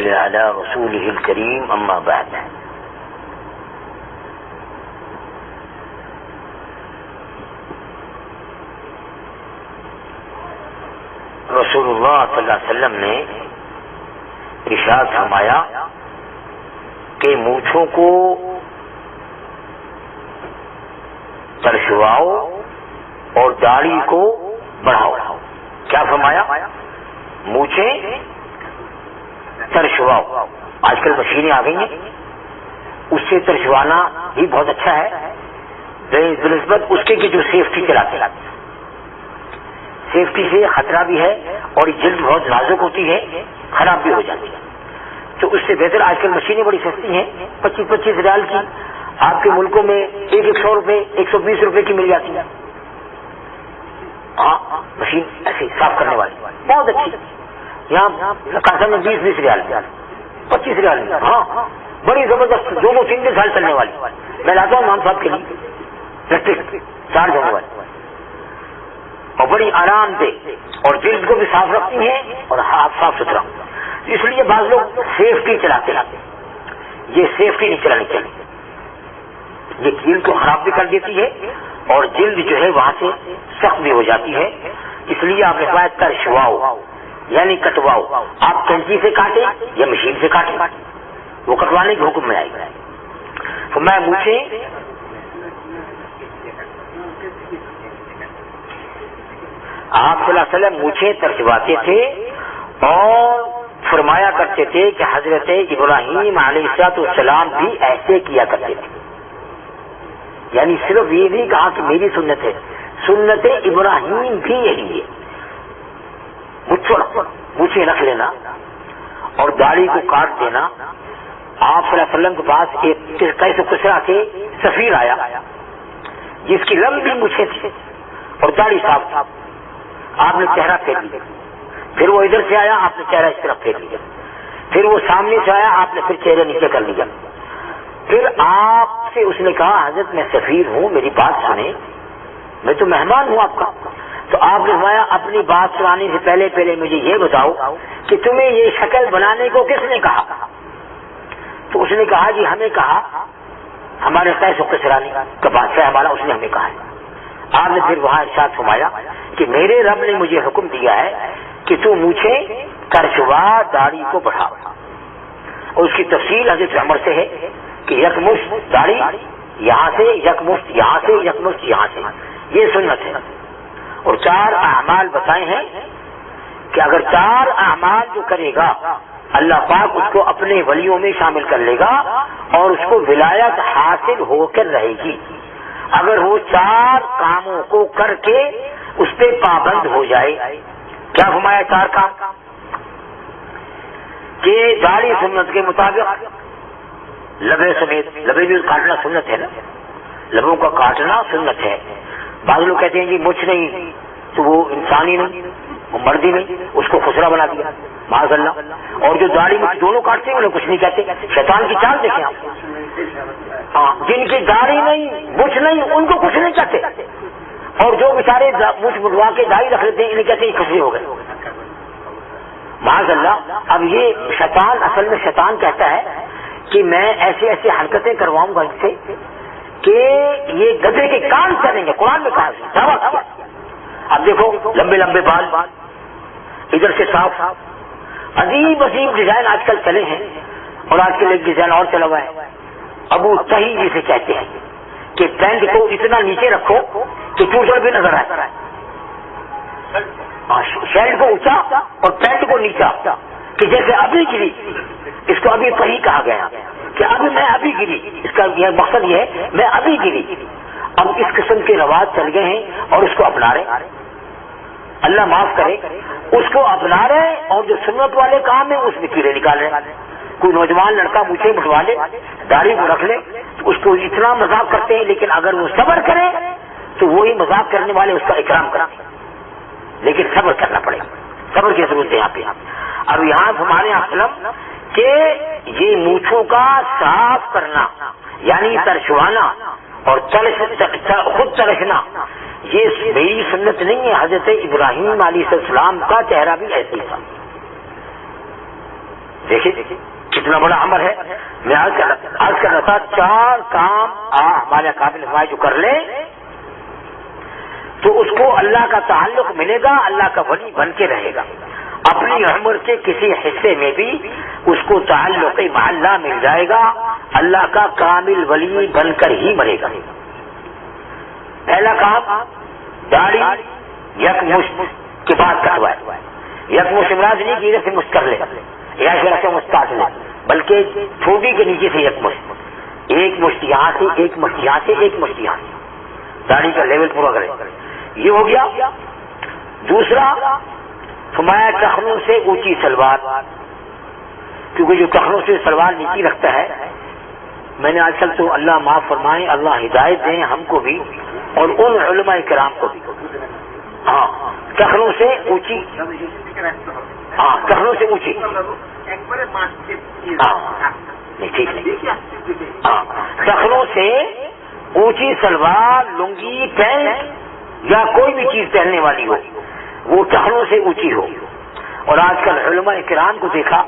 صل علی رسولہ الکریم اما بعد. رسول اللہ صلی اللہ علیہ وسلم نے ارشاد فرمایا کہ مونچھوں کو ترشواؤ اور داڑھی کو بڑھاؤ. کیا فرمایا؟ مونچھیں ترشواؤ. آج کل مشینیں آ گئی ہیں، اس سے ترشوانا بھی بہت اچھا ہے بنسبت اس کے کہ جو سیفٹی چلاتے ہیں. سیفٹی سے خطرہ بھی ہے اور جلد بہت نازک ہوتی ہے، خراب بھی ہو جاتی ہے. تو اس سے بہتر آج کل مشینیں بڑی سستی ہیں، 25 ریال کی آپ کے ملکوں میں 100 روپے 120 روپے کی مل جاتی ہے. ہاں مشین ایسے صاف کرنے والی بہت اچھی. یہاں کاسا میں 20 ریال 25 ریال میں. ہاں بڑی زبردست 2-3 سال چلنے والی. میں لاتا ہوں امام صاحب کے لیے الیکٹرک چارج ہونے والی اور بڑی آرام دہ اور جلد کو بھی صاف رکھتی ہیں اور ہاتھ صاف ستھرا. اس لیے بعض لوگ سیفٹی چلاتے ہیں. یہ سیفٹی نہیں چلانی چاہیے، یہ جلد کو خراب بھی کر دیتی ہے اور جلد جو ہے وہاں سے سخت بھی ہو جاتی ہے. اس لیے آپ نے کہا ترشواؤ یعنی کٹواؤ. آپ کینچی سے کاٹیں یا مشین سے کاٹیں، وہ کٹوانے کے حکم میں آئے گا. تو میں مونچھیں آپ صلی اللہ علیہ وسلم مونچھیں ترشواتے تھے اور فرمایا کرتے تھے کہ حضرت ابراہیم علیہ السلام بھی ایسے کیا کرتے تھے. یعنی صرف یہ نہیں کہا کہ میری سنت ہے، سنت ابراہیم بھی یہی ہے. مونچھیں رکھ لینا اور داڑھی کو کاٹ دینا. آپ صلی اللہ علیہ وسلم کے پاس ایک کیسے کسرا کے سفیر آیا جس کی لمبی مونچھیں تھی اور داڑھی صاف تھا. آپ نے چہرہ پھیر لیا، پھر وہ ادھر سے آیا، آپ نے چہرہ اس طرف پھیر لیا، پھر وہ سامنے سے آیا، آپ نے پھر چہرہ نیچے کر لیا. پھر آپ سے اس نے کہا حضرت میں سفیر ہوں، میری بات سنیں، میں تو مہمان ہوں آپ کا. تو آپ نے فرمایا اپنی بات سنانے سے پہلے مجھے یہ بتاؤ کہ تمہیں یہ شکل بنانے کو کس نے کہا؟ تو اس نے کہا جی ہمیں کہا ہمارے قیس و کسرانی کا بادشاہ ہمارا، اس نے ہمیں کہا ہے. آپ نے پھر وہاں ارشاد فرمایا کہ میرے رب نے مجھے حکم دیا ہے کہ تو مونچھیں ترشوا داڑھی کو بڑھا. اور اس کی تفصیل حضرت عمر سے ہے کہ یکمشت داڑھی یہاں سے، یکمشت یہاں سے، یکمشت یہاں سے، یہ سنت ہے. اور 4 اعمال بتائے ہیں کہ اگر 4 اعمال جو کرے گا اللہ پاک اس کو اپنے ولیوں میں شامل کر لے گا اور اس کو ولایت حاصل ہو کر رہے گی. اگر وہ 4 کاموں کو کر کے اس پہ پابند ہو جائے. کیا فرمایا 4 کام؟ کہ داڑھی سنت کے مطابق لبے سمیت، لبے بھی کاٹنا سنت ہے نا، لبوں کا کاٹنا سنت ہے. بعض لوگ کہتے ہیں جی مجھ نہیں تو وہ انسانی نہیں، وہ مردی نہیں، اس کو خسرا بنا دیا معاذ اللہ. اور جو داڑھی مجھ دونوں کاٹتے ہیں انہیں کچھ نہیں کہتے. شیطان کی چال دیکھیں آپ. ہاں جن کی داڑھی نہیں مجھ نہیں ان کو کچھ نہیں کہتے، اور جو بیچارے مجھ بڑھوا کے داڑھی رکھ لیتے ہیں انہیں کہتے ہیں کھسری ہو گئے معاذ اللہ. اب یہ شیطان، اصل میں شیطان کہتا ہے کہ میں ایسے ایسے حرکتیں کرواؤں گا ان سے کہ یہ گدھے کے کان چلیں گے. قرآن میں کہا دعویٰ کیا. اب دیکھو لمبے لمبے بال ادھر سے صاف، عجیب عجیب ڈیزائن آج کل چلے ہیں. اور آج کل ایک ڈیزائن اور چلا ہوا ہے ابو تہی جسے کہتے ہیں کہ پینٹ کو اتنا نیچے رکھو کہ چوچڑ بھی نظر آئے. شرٹ کو اونچا اور پینٹ کو نیچا کہ جیسے ابھی گری. اس کو ابھی تہی کہا گیا کہ ابھی میں ابھی گری. اس کا یہ مقصد یہ ہے میں ابھی گری. اب اس قسم کے رواج چل گئے ہیں اور اس کو اپنا رہے. اللہ معاف کرے، اس کو اپنا رہے اور جو سنت والے کام ہیں اس میں کیڑے نکال رہے. کوئی نوجوان لڑکا مونچھیں بٹھوا لے، داڑھی کو رکھ لے، اس کو اتنا مذاق کرتے ہیں، لیکن اگر وہ صبر کرے تو وہی مذاق کرنے والے اس کا اکرام کرتے ہیں. لیکن صبر کرنا پڑے گا، صبر کی ضرورت ہے یہاں پہ. اب یہاں ہمارے اسلم کہ یہ مونچھوں کا صاف کرنا یعنی ترشوانا اور خود ترشنا یہ میری سنت نہیں ہے. حضرت ابراہیم علیہ السلام کا چہرہ بھی ایسے ہی تھا. دیکھیے کتنا بڑا عمل ہے. میں آج کر رہا تھا 4 کام ہمارے قابل ہمارے جو کر لیں تو اس کو اللہ کا تعلق ملے گا, اللہ کا ولی بن کے رہے گا. اپنی عمر کے کسی حصے میں بھی اس کو تعلق مع اللہ مل جائے گا, اللہ کا کامل ولی بن کر ہی مرے گا. پہلا کام داڑھی یکمشت کے بعد کٹوائے. یکمشت امراض نہیں کہ سے مشت کر لے یا سے مشت کاٹ لے, بلکہ چھوٹی کے نیچے سے یکمشت, ایک مشت یہاں سے, ایک مشت یہاں سے, ایک مشت یہاں سے, داڑھی کا لیول پورا کرے. یہ ہو گیا. دوسرا فرمایا ٹخنوں سے اونچی سلوار, کیونکہ جو ٹخنوں سے سلوار نیچی رکھتا ہے, میں نے آج کل تو اللہ معاف فرمائے, اللہ ہدایت دیں ہم کو بھی اور ان علماء کرام کو بھی. ہاں ٹخنوں سے اونچی, ہاں ٹخنوں سے اونچی, ہاں نہیں ٹھیک نہیں, ہاں ٹخنوں سے اونچی سلوار, لنگی, پینٹ یا کوئی بھی چیز پہننے والی ہو وہ ٹخنوں سے اونچی ہو. اور آج کل علماء کرام کو دیکھا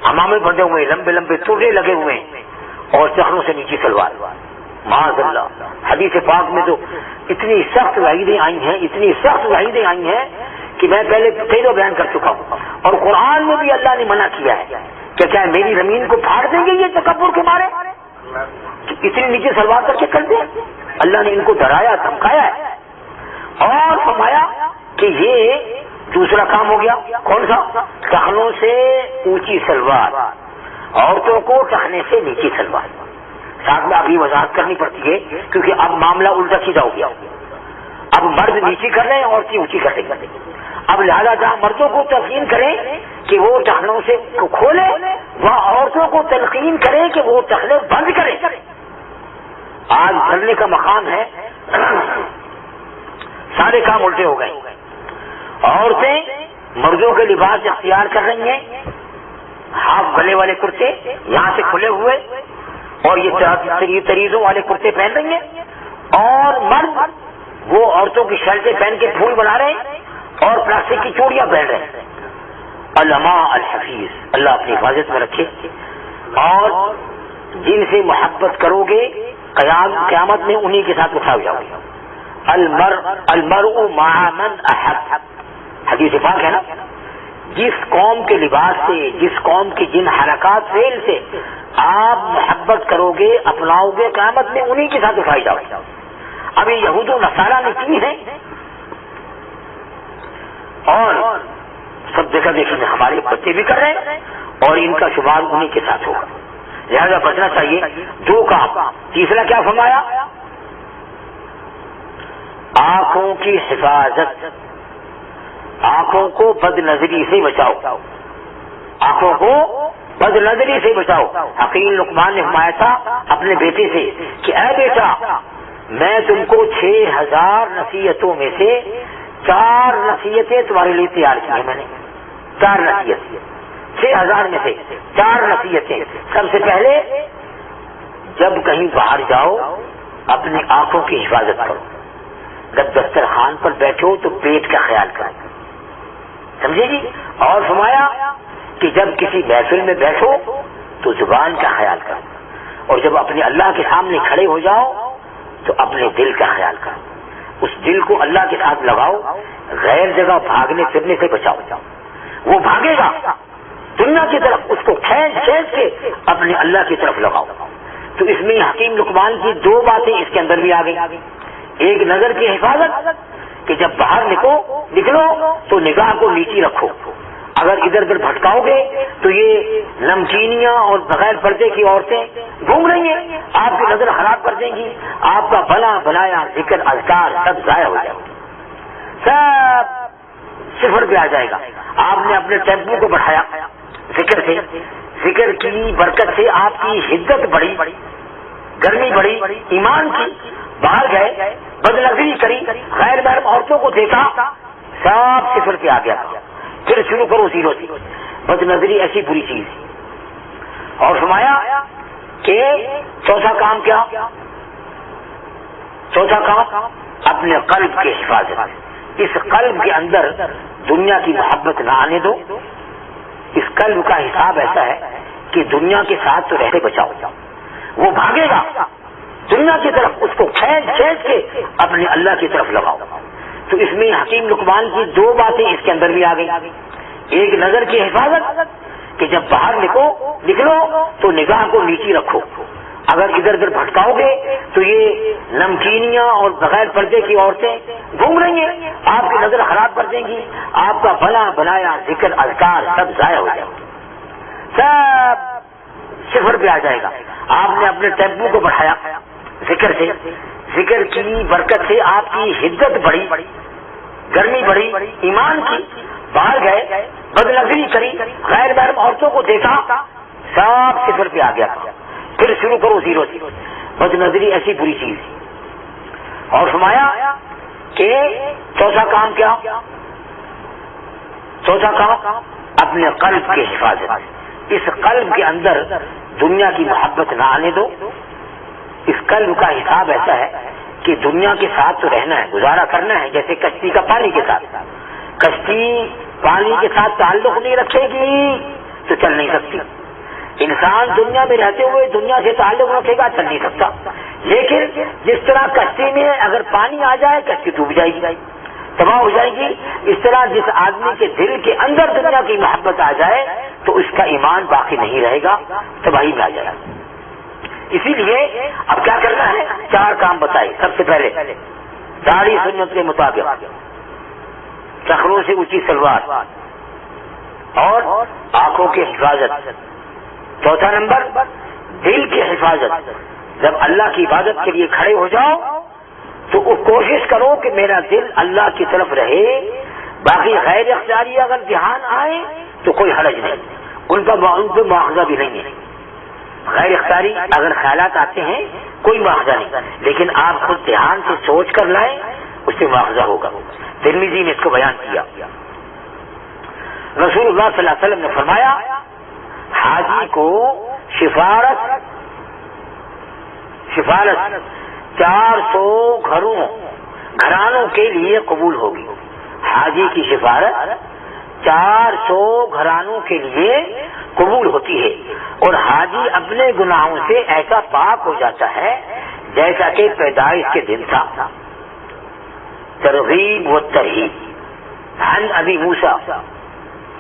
ہمامے بندے ہوئے, لمبے لمبے تورے لگے ہوئے اور ٹخنوں سے نیچی سلوار. معاذ اللہ, حدیث پاک میں تو اتنی سخت وعیدیں آئی ہیں, اتنی سخت وعیدیں آئی ہیں کہ میں پہلے کئی دو بیان کر چکا ہوں. اور قرآن میں بھی اللہ نے منع کیا ہے کہ کیا میری زمین کو پھاڑ دیں گے یہ تکبر کے مارے, اتنی نیچے سلوار کر کے کر دیں. اللہ نے ان کو ڈرایا, دھمکایا ہے. اور فرمایا کہ یہ دوسرا کام ہو گیا. کون سا؟ ٹخنوں سے اونچی سلوار, عورتوں کو ٹخنے سے نیچی سلوار. ساتھ میں ابھی وضاحت کرنی پڑتی ہے کیونکہ اب معاملہ الٹا سیدھا ہو گیا. اب مرد نیچی کر رہے ہیں, عورتیں اونچی کر رہی ہیں. اب لہذا جہاں مردوں کو تلقین کریں کہ وہ ٹخنوں سے کھولے, وہاں عورتوں کو تلقین کریں کہ وہ ٹخنے بند کریں. آج کرنے کا مقام ہے, سارے کام الٹے ہو گئے. عورتیں مردوں کے لباس اختیار کر رہی ہیں, ہاف گلے والے کرتے یہاں سے کھلے ہوئے اور یہ تریزوں والے کرتے پہن رہی ہیں, اور مرد وہ عورتوں کی شرٹیں پہن کے پھول بنا رہے ہیں اور پلاسٹک کی چوڑیاں پہن رہے ہیں. علماء الحفیظ, اللہ اپنی حفاظت میں رکھے. اور جن سے محبت کرو گے قیامت میں انہی کے ساتھ اٹھا جاؤ گے. المرء مع من احب, حدیث پاک ہے نا. جس قوم کے لباس سے, جس قوم کی جن حرکات فعل سے آپ محبت کرو گے, اپناؤ گے, قیامت میں انہی کے ساتھ اٹھائی جاؤ گے. ابھی یہود و نصارہ نے کی ہے اور سب جگہ دیکھیں ہمارے بچے بھی کر رہے ہیں اور ان کا شمار انہی کے ساتھ ہوگا. لہذا بچنا چاہیے. دو کام. تیسرا کیا فرمایا؟ آنکھوں کی حفاظت, آنکھوں کو بد نظری سے بچاؤ, آنکھوں کو بد نظری سے بچاؤ. حکیم لقمان نے فرمایا تھا اپنے بیٹے سے کہ اے بیٹا, میں تم کو 6000 نصیحتوں میں سے 4 نصیحتیں تمہارے لیے تیار کی ہیں. میں نے 4 نصیحتیں, 6000 میں سے 4 نصیحتیں. سب سے پہلے جب کہیں باہر جاؤ اپنی آنکھوں کی حفاظت کرو. جب دسترخوان پر بیٹھو تو پیٹ کا خیال کرو, سمجھے جی. اور فرمایا کہ جب کسی محفل میں بیٹھو تو زبان کا خیال کرو, اور جب اپنے اللہ کے سامنے کھڑے ہو جاؤ تو اپنے دل کا خیال کرو. اس دل کو اللہ کے ساتھ لگاؤ, غیر جگہ بھاگنے پھرنے سے بچاؤ. وہ بھاگے گا دنیا کی طرف, اس کو کھینچ کھینچ کے اپنے اللہ کی طرف لگاؤ. تو اس میں حکیم لقمان کی 2 باتیں اس کے اندر بھی آ گئی. ایک نظر کی حفاظت کہ جب باہر نکلو تو نگاہ کو نیچی رکھو. اگر ادھر ادھر بھٹکاؤ گے تو یہ نمکینیاں اور بغیر پردے کی عورتیں گھوم رہی ہیں, آپ کی نظر خراب کر دیں گی. آپ کا بنا بنایا ذکر اذکار سب ضائع ہو جائے گا, سب صفر پہ آ جائے گا. آپ نے اپنے ٹیمپو کو بڑھایا ذکر سے, ذکر کی برکت سے آپ کی حدت بڑھی, گرمی بڑھی, ایمان کی. باہر گئے, بد نظری کری, غیر محرم عورتوں کو دیکھا, سب صفر پہ آ گیا. پھر شروع کرو زیرو سے. بد نظری ایسی بری چیز. اور فرمایا کہ چوتھا کام کیا؟ چوتھا کام اپنے قلب کی حفاظت. اس قلب کے اندر دنیا کی محبت نہ آنے دو, اس قلب کا حساب ایسا ہے کہ دنیا کے ساتھ تو رہتے بچاؤ، وہ بھاگے گا دنیا کی طرف، اس کو کھینچ کھینچ کے اپنے اللہ کی طرف لگاؤ۔ تو اس میں حکیم لقمان کی دو باتیں اس کے اندر بھی آ گئی۔ ایک نظر کی حفاظت کہ جب باہر نکلو تو نگاہ کو نیچی رکھو، اگر ادھر ادھر بھٹکاؤ گے تو یہ نمکینیاں اور بغیر پردے کی عورتیں گھوم رہی ہیں، آپ کی نظر خراب کر دیں گی، آپ کا بنا بنایا ذکر اذکار سب ضائع ہو جائے گا، سب صفر پہ آ جائے گا۔ آپ نے اپنے ٹیمپو کو بڑھایا ذکر سے، ذکر کی برکت سے آپ کی حدت بڑھی، گرمی بڑھی ایمان کی، باہر گئے بد نظری کری، غیر محرم عورتوں کو دیکھا، سب صفر پہ آ گیا۔ پھر شروع کرو زیرو سے۔ بد نظری ایسی بری چیز ہے۔ اور فرمایا کہ چوتھا کام کیا؟ چوتھا کام اپنے قلب کی حفاظت۔ اس قلب کے اندر دنیا کی محبت نہ آنے دو۔ اس قلب کا حساب ایسا ہے کہ دنیا کے ساتھ تو رہنا ہے، گزارا کرنا ہے، جیسے کشتی کا پانی کے ساتھ۔ کشتی پانی کے ساتھ تعلق نہیں رکھے گی تو چل نہیں سکتی۔ انسان دنیا میں رہتے ہوئے دنیا سے تعلق رکھے گا، چل نہیں سکتا۔ لیکن جس طرح کشتی میں اگر پانی آ جائے کشتی ڈوب جائے گی، تباہ ہو جائے گی، اس طرح جس آدمی کے دل کے اندر دنیا کی محبت آ جائے تو اس کا ایمان باقی نہیں رہے گا، تباہی میں آ جائے گا۔ اسی لیے اب کیا کرنا ہے؟ 4 کام بتائے۔ سب سے پہلے داڑھی سنت کے مطابق، چخروں سے اونچی سلوار اور آنکھوں کی حفاظت۔ چوتھا نمبر دل کی حفاظت۔ جب اللہ کی عبادت کے لیے کھڑے ہو جاؤ تو کوشش کرو کہ میرا دل اللہ کی طرف رہے، باقی غیر اختیاری اگر دھیان آئے تو کوئی حرج نہیں، ان پہ مواخذہ بھی نہیں ہے۔ غیر اختیاری اگر خیالات آتے ہیں کوئی مواخذہ نہیں، لیکن آپ خود دھیان سے سوچ کر لائیں، اس سے مواخذہ ہوگا۔ ترمذی نے اس کو بیان کیا۔ رسول اللہ صلی اللہ علیہ وسلم نے فرمایا حاجی کو سفارت 400 گھرانوں کے لیے قبول ہوگی۔ حاجی کی سفارت 400 گھرانوں کے لیے قبول ہوتی ہے، اور حاجی اپنے گناہوں سے ایسا پاک ہو جاتا ہے جیسا کہ پیدائش کے دن تھا۔ ترغیب و ترہیب عن ابی موسیٰ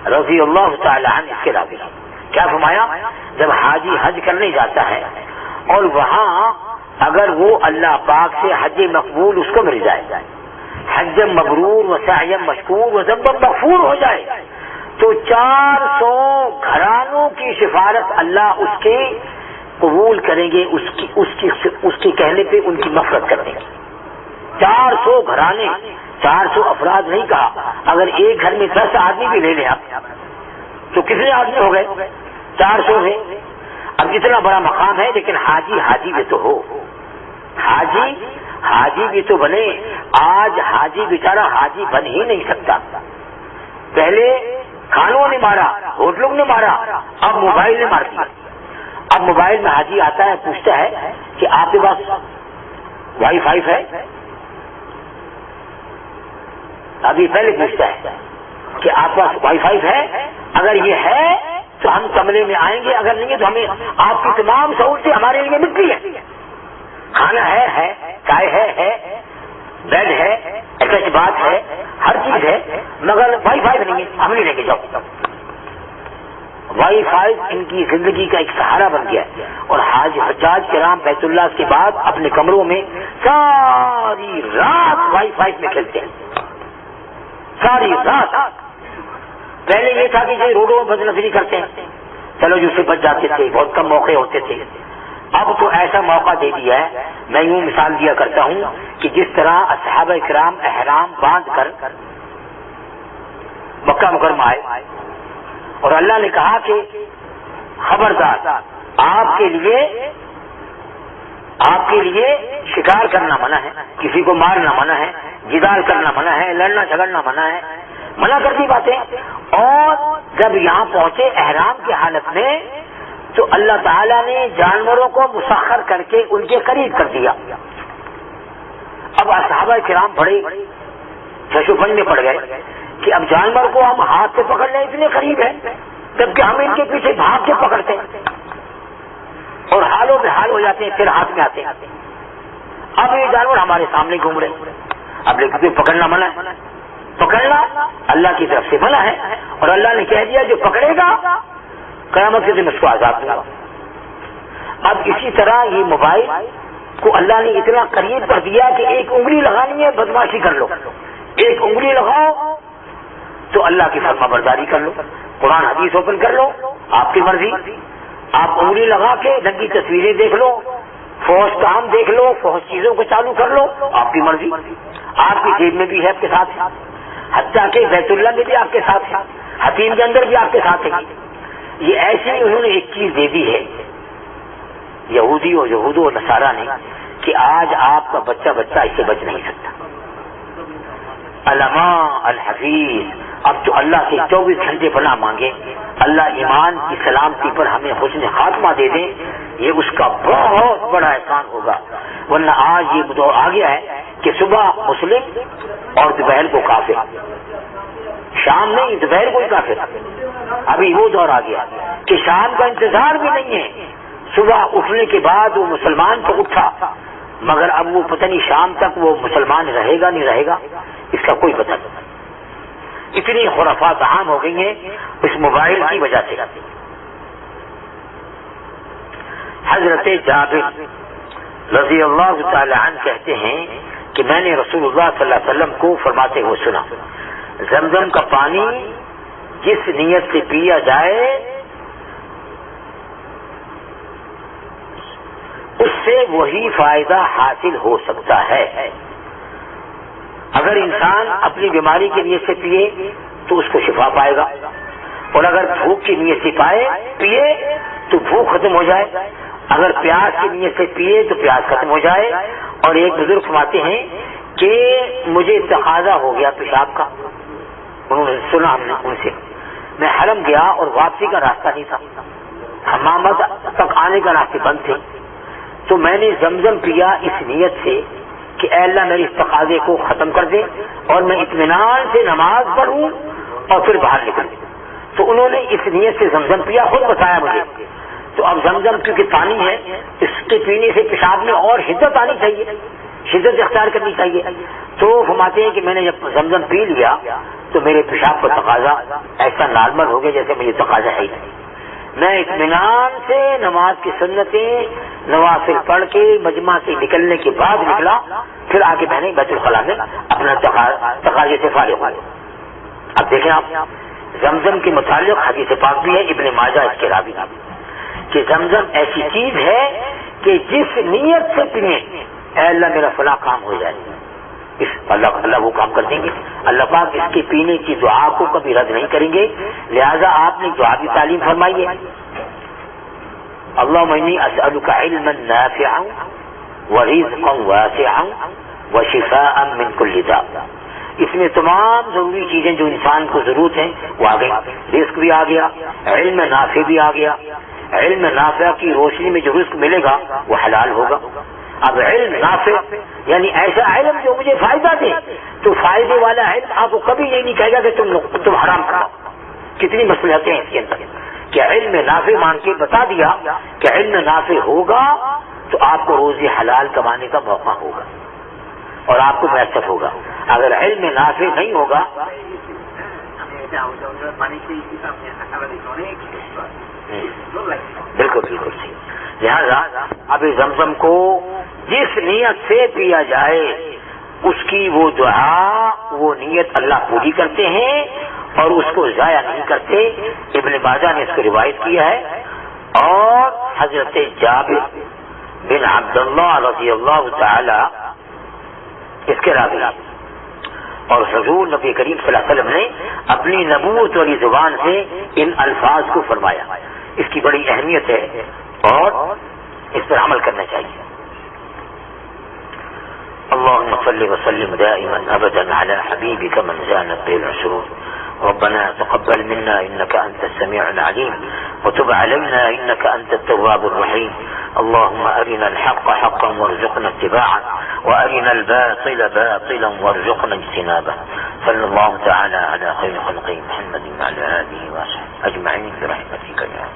رضی اللہ تعالی عنہ، اس کے راوی کیا فرمایا؟ جب حاجی حج کرنے جاتا ہے اور وہاں اگر وہ اللہ پاک سے حج مقبول اس کو مل جائے، حج مبرور و سعی مشکور و ذنب مغفور ہو جائے، تو 400 گھرانوں کی سفارت اللہ اس کے قبول کریں گے، اس کے کہنے پہ ان کی مغفرت کر دیں گے۔ 400 گھرانے، 400 افراد نہیں کہا، اگر ایک گھر میں 10 آدمی بھی لے لیں آپ تو کتنے آدمی ہو گئے؟ 400 ہے۔ اب اتنا بڑا مقام ہے، لیکن حاجی بھی تو ہو، حاجی بھی تو بنے۔ آج حاجی بیچارہ حاجی بن ہی نہیں سکتا۔ پہلے کھانوں نے مارا، ہوٹلوں نے مارا، اب موبائل نے مار دیا۔ اب موبائل میں حاجی آتا ہے، پوچھتا ہے کہ آپ کے پاس وائی فائی ہے؟ ابھی پہلے پوچھتا ہے کہ آپ کا وائی فائی ہے، اگر یہ ہے تو ہم کمرے میں آئیں گے، اگر نہیں ہے تو ہمیں آپ کی تمام سہولتیں ہمارے لیے ملتی ہیں۔ کھانا ہے، چائے ہے، بیڈ ہے، اٹیچ باتھ ہے، ہر چیز ہے، مگر وائی فائی نہیں ہے، ہم نہیں لے کے جاؤ۔ وائی فائی ان کی زندگی کا ایک سہارا بن گیا ہے، اور حجاج کرام بیت اللہ کے بعد اپنے کمروں میں ساری رات وائی فائی میں کھیلتے ہیں، ساری رات۔ پہلے یہ تھا کہ یہ روڈوں میں بد نظری کرتے ہیں، چلو جو سے بچ جاتے تھے، بہت کم موقع ہوتے تھے۔ اب تو ایسا موقع دے دیا ہے، میں یوں مثال دیا کرتا ہوں کہ جس طرح اصحابہ کرام احرام باندھ کر مکہ مکرمہ آئے اور اللہ نے کہا کہ خبردار آپ کے لیے شکار کرنا منع ہے، کسی کو مارنا منع ہے، جدال کرنا منع ہے، لڑنا جھگڑنا منع ہے، منع کر دی باتیں۔ اور جب یہاں پہنچے احرام کی حالت میں تو اللہ تعالیٰ نے جانوروں کو مسخر کر کے ان کے قریب کر دیا۔ اب اصحابہ کرام بڑے جشوفن میں پڑ گئے کہ اب جانور کو ہم ہاتھ سے پکڑ لیں، اتنے قریب ہے، جبکہ ہم ان کے پیچھے بھاگ کے پکڑتے ہیں اور حالوں میں حال ہو جاتے ہیں، پھر ہاتھ میں آتے ہیں۔ اب یہ جانور ہمارے سامنے گھوم رہے ہیں، اب لیکن پکڑنا منع ہے، پکڑنا اللہ کی طرف سے منع ہے، اور اللہ نے کہہ دیا جو پکڑے گا قیامت کے دن اس کو عذاب دوں گا۔ اب اسی طرح یہ موبائل کو اللہ نے اتنا قریب کر دیا کہ ایک انگلی لگانی ہے بدماشی کر لو، ایک انگلی لگاؤ تو اللہ کی فرما برداری کر لو، قرآن حدیث اوپن کر لو، آپ کی مرضی۔ آپ انگلی لگا کے ننگی تصویریں دیکھ لو، فوج کام دیکھ لو، فوج چیزوں کو چالو کر لو، آپ کی مرضی۔ آپ کی جیب میں بھی ہے، آپ کے ساتھ ہے، حتیٰ کہ بیت اللہ میں بھی آپ کے ساتھ ہے، حتیم کے اندر بھی آپ کے ساتھ ہے۔ یہ ایسی انہوں نے ایک چیز دے دی ہے یہودی اور یہود و نصارہ نے کہ آج آپ کا بچہ اس سے بچ نہیں سکتا۔ علماء الحفیظ، اب تو اللہ سے 24 گھنٹے پناہ مانگے، اللہ ایمان کی سلامتی پر ہمیں حسن خاتمہ دے دیں، یہ اس کا بہت بڑا احسان ہوگا۔ ورنہ آج یہ دور آ گیا ہے کہ صبح مسلم اور دوپہر کو کافر، شام نہیں دوپہر کو ہی کافر۔ ابھی وہ دور آ گیا کہ شام کا انتظار بھی نہیں ہے، صبح اٹھنے کے بعد وہ مسلمان تو اٹھا، مگر اب وہ پتہ نہیں شام تک وہ مسلمان رہے گا نہیں رہے گا، اس کا کوئی پتہ نہیں۔ اتنی خرافات عام ہو گئی ہیں اس موبائل کی وجہ سے۔ حضرت جابر رضی اللہ تعالی عنہ کہتے ہیں کہ میں نے رسول اللہ صلی اللہ علیہ وسلم کو فرماتے ہوئے سنا، زمزم کا پانی جس نیت سے پیا جائے اس سے وہی فائدہ حاصل ہو سکتا ہے۔ اگر انسان اپنی بیماری کی نیت سے پیے تو اس کو شفا پائے گا، اور اگر بھوک کی نیت سے پیے تو بھوک ختم ہو جائے، اگر پیاس کی نیت سے پیے تو پیاس ختم ہو جائے۔ اور ایک بزرگ فرماتے ہیں کہ مجھے تقاضا ہو گیا پیشاب کا، انہوں نے سنا ہم نے ان سے، میں حرم گیا اور واپسی کا راستہ نہیں تھا، حمامت تک آنے کا راستے بند تھے، تو میں نے زمزم پیا اس نیت سے کہ اے اللہ میری اس تقاضے کو ختم کر دے اور میں اطمینان سے نماز پڑھوں اور پھر باہر نکلوں۔ تو انہوں نے اس نیت سے زمزم پیا، خود بتایا مجھے۔ تو اب زمزم کیونکہ پانی ہے، اس کے پینے سے پیشاب میں اور شدت آنی چاہیے، شدت اختیار کرنی چاہیے۔ تو فرماتے ہیں کہ میں نے جب زمزم پی لیا تو میرے پیشاب کا تقاضا ایسا نارمل ہو گیا جیسے مجھے تقاضا ہے ہی نہیں۔ میں اطمینان سے نماز کی سنتیں نوافل پڑھ کے مجمع سے نکلنے کے بعد نکلا، پھر آ کے میں نے بیت الخلا میں اپنا تقاضے سے فارغ ہوا۔ اب دیکھیں آپ، زمزم کے متعلق حدیث پاک بھی ہے، ابن ماجہ اس کے راوی کہ زمزم ایسی چیز ہے کہ جس نیت سے پینے اے اللہ میرا فلاں کام ہو جائے، اس اللہ وہ کام کر دیں گے۔ اللہ پاک اس کے پینے کی دعا کو کبھی رد نہیں کریں گے، لہذا آپ نے دعا کی تعلیم فرمائی ہے، اللہم انی اسألک علما نافعا ورزقا واسعا وشفاء من کل داء۔ اس میں تمام ضروری چیزیں جو انسان کو ضرورت ہیں وہ آ گئی، رزق بھی آ گیا، علم نافع بھی آ گیا، علم نافع کی روشنی میں جو رزق ملے گا وہ حلال ہوگا۔ اب علم نافع یعنی ایسا علم جو مجھے فائدہ دے، تو فائدے والا علم آپ کو کبھی یہ نہیں کہے گا کہ تم حرام کرو۔ کتنی مصلحتیں ہیں اس کے اندر کہ علم نافع مان کے بتا دیا کہ علم نافع ہوگا تو آپ کو روزی حلال کمانے کا موقع ہوگا اور آپ کو میسر ہوگا۔ اگر علم نافع نہیں ہوگا بالکل بالکل صحیح۔ لہذا اب زمزم کو جس نیت سے پیا جائے اس کی وہ دعا وہ نیت اللہ پوری کرتے ہیں اور اس کو ضائع نہیں کرتے۔ ابن ماجہ نے اس کو روایت کیا ہے، اور حضرت جابر بن عبداللہ رضی اللہ تعالی اس کے راوی، اور حضور نبی کریم صلی اللہ علیہ وسلم نے اپنی نبوت والی زبان سے ان الفاظ کو فرمایا۔ اس کی بڑی اہمیت ہے اور اس پر عمل کرنا چاہیے۔ اللهم صل وسلم دائما ابدا على حبيبك من زانت به العشور، ربنا تقبل منا انك انت السميع العليم وتب علينا انك انت التواب الرحيم، اللهم ارنا الحق حقا وارزقنا اتباعه وارنا الباطل باطلا وارزقنا اجتنابه، صلى الله تعالى على خير خلقه محمد وعلى اله وصحبه. اجمعین برحمتک یا